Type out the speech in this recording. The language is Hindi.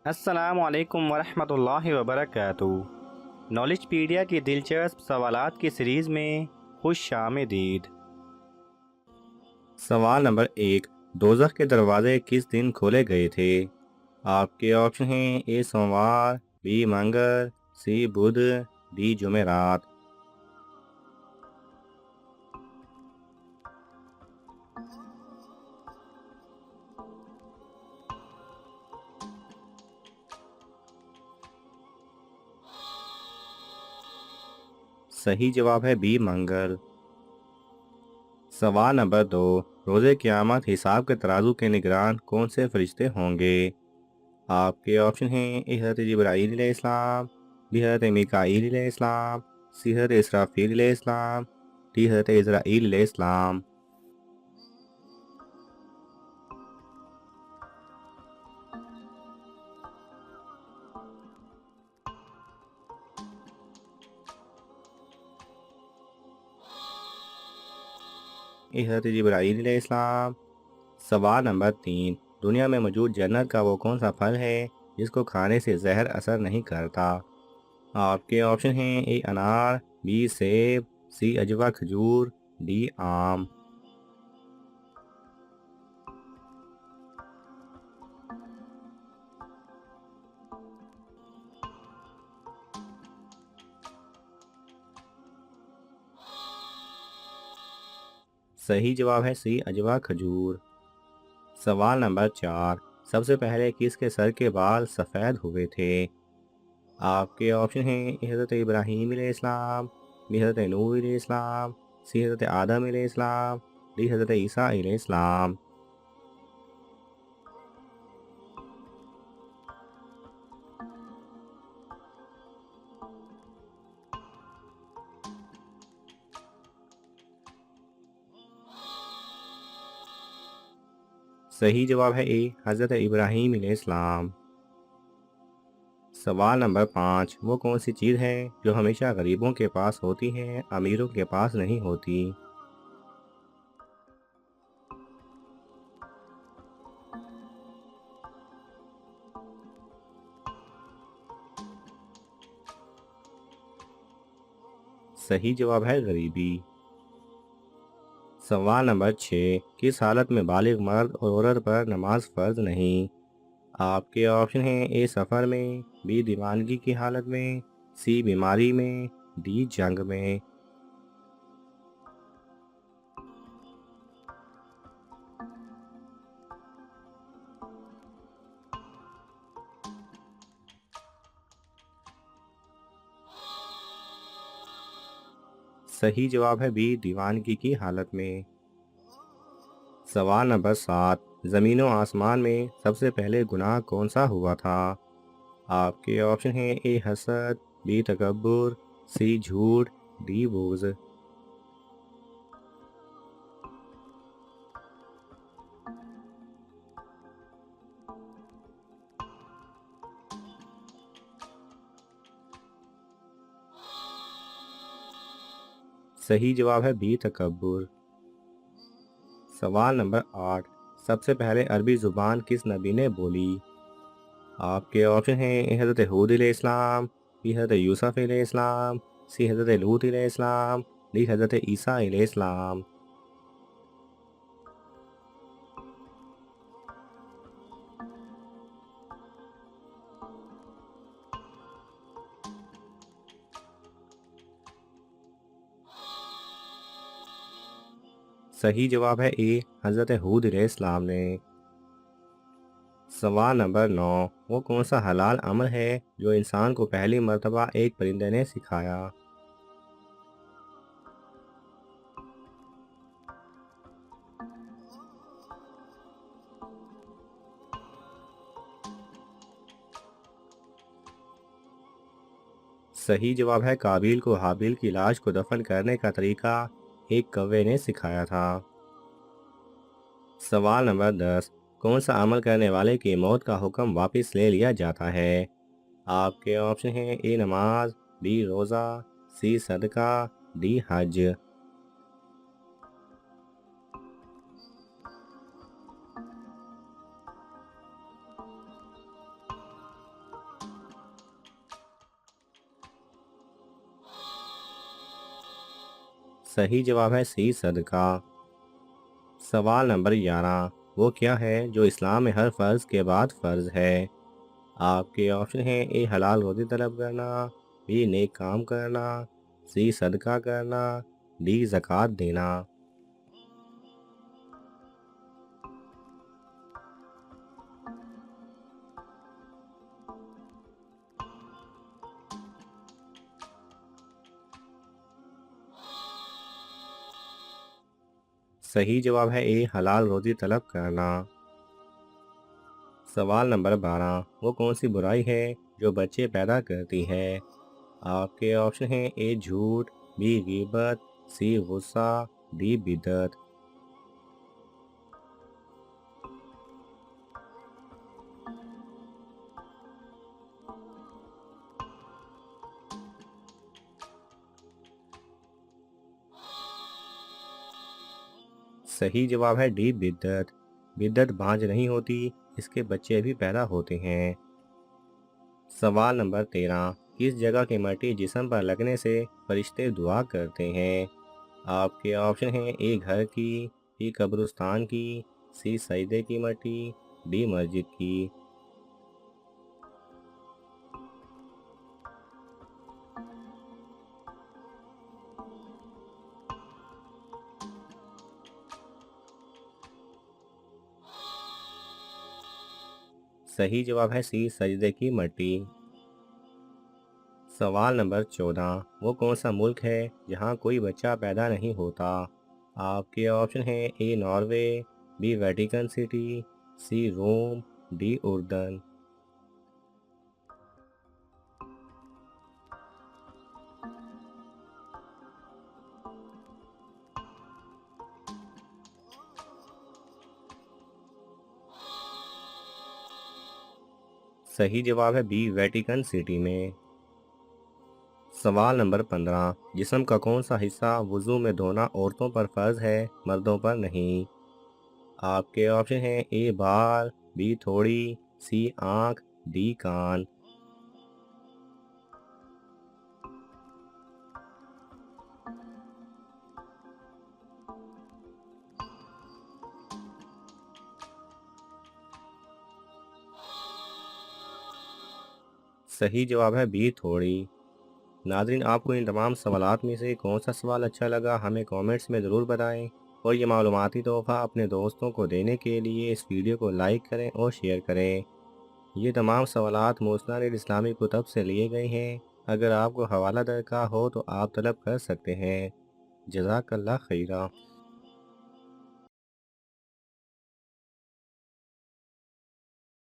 अस्सलाम वालेकुम वरहमतुल्लाहि वबरकातुहू। नॉलेजपीडिया की दिलचस्प सवालात की सीरीज़ में खुश आमदीद। सवाल नंबर 1। दोज़ख के दरवाजे किस दिन खोले गए थे? आपके ऑप्शन हैं ए सोमवार, बी मंगल, सी बुध, डी जुमेरात। सही जवाब है बी मंगल। सवाल नंबर 2। रोज़े क़यामत हिसाब के तराजू के निगरान कौन से फरिश्ते होंगे? आपके ऑप्शन हैं ए हज़रत जिब्राईल अलैहिस्सलाम, बी हज़रत मीकाईल अलैहिस्सलाम, सी हज़रत इसराफील अलैहिस्सलाम, डी हज़रत इज़राईल अलैहिस्सलाम। ए हज़रत जिब्राईल अलैहिस्सलाम। सवाल नंबर 3। दुनिया में मौजूद जन्नत का वो कौन सा फल है जिसको खाने से जहर असर नहीं करता? आपके ऑप्शन हैं ए अनार, बी सेब, सी अजवा खजूर, डी आम। सही जवाब है सी अजवा खजूर। सवाल नंबर 4। सबसे पहले किसके सर के बाल सफ़ेद हुए थे? आपके ऑप्शन हैं हज़रत इब्राहीम अलैहिस्सलाम, बी हज़रत नूह अलैहिस्सलाम, सी हज़रत आदम अलैहिस्सलाम, डी हज़रत ईसा अलैहिस्सलाम। सही जवाब है ए हज़रत इब्राहीम अलैहिस्सलाम। सवाल नंबर 5। वो कौन सी चीज़ है जो हमेशा गरीबों के पास होती है, अमीरों के पास नहीं होती? सही जवाब है गरीबी। सवाल नंबर 6। किस हालत में बालिग मर्द और औरत पर नमाज फ़र्ज नहीं? आपके ऑप्शन हैं ए सफ़र में, बी दीवानगी की हालत में, सी बीमारी में, डी जंग में। सही जवाब है बी दीवानगी की हालत में। सवाल नंबर 7। ज़मीन व आसमान में सबसे पहले गुनाह कौन सा हुआ था? आपके ऑप्शन हैं ए हसद, बी तकब्बुर, सी झूठ, डी बुग़्ज़। सही जवाब है बी तकब्बुर। सवाल नंबर 8। सबसे पहले अरबी ज़ुबान किस नबी ने बोली? आपके ऑप्शन हैं हज़रत हूद अलैहिस्सलाम, बी हज़रत यूसुफ़ अलैहिस्सलाम, सी हज़रत लूत अलैहिस्सलाम, डी हज़रत ईसा अलैहिस्सलाम। सही जवाब है ए हज़रत हूद अलैहिस्सलाम ने। सवाल नंबर 9। वो कौन सा हलाल अमल है जो इंसान को पहली मर्तबा एक परिंदे ने सिखाया? सही जवाब है काबिल को हाबिल की लाश को दफन करने का तरीका एक कौवे ने सिखाया था। सवाल नंबर 10। कौन सा अमल करने वाले की मौत का हुक्म वापस ले लिया जाता है? आपके ऑप्शन हैं ए नमाज, बी रोज़ा, सी सदका, डी हज। सही जवाब है सी सदका। सवाल नंबर 11, वो क्या है जो इस्लाम में हर फर्ज के बाद फर्ज है? आपके ऑप्शन हैं ए हलाल रोज़ी तलब करना, बी नेक काम करना, सी सदका करना, डी ज़कात देना। सही जवाब है ए हलाल रोज़ी तलब करना। सवाल नंबर 12, वो कौन सी बुराई है जो बच्चे पैदा करती है? आपके ऑप्शन हैं ए झूठ, बी गीबत, सी गुस्सा, डी बिदअत। सही जवाब है डी बिद्दत। बिद्दत बांझ नहीं होती, इसके बच्चे भी पैदा होते हैं। सवाल नंबर 13, किस जगह की मिट्टी जिस्म पर लगने से फरिश्ते दुआ करते हैं? आपके ऑप्शन हैं ए घर की, बी कब्रिस्तान की, सी सजदे की मिट्टी, डी मस्जिद की। सही जवाब है सी सजदे की मिट्टी। सवाल नंबर 14, वो कौन सा मुल्क है जहाँ कोई बच्चा पैदा नहीं होता? आपके ऑप्शन हैं A Norway, B Vatican City, C Rome, D उर्दन। सही जवाब है बी वेटिकन सिटी में। सवाल नंबर 15, जिस्म का कौन सा हिस्सा वुज़ू में धोना औरतों पर फ़र्ज है, मर्दों पर नहीं? आपके ऑप्शन हैं ए बाल, बी थोड़ी, सी आँख, डी कान। सही जवाब है बी थोड़ी। नाज़रीन, आपको इन तमाम सवालात में से कौन सा सवाल अच्छा लगा हमें कमेंट्स में ज़रूर बताएं, और ये मालूमाती तोहफ़ा अपने दोस्तों को देने के लिए इस वीडियो को लाइक करें और शेयर करें। ये तमाम सवालात मुस्नद इस्लामी कुतब से लिए गए हैं। अगर आपको हवाला दरकार हो तो आप तलब कर सकते हैं। जज़ाकल्लाह खैरा।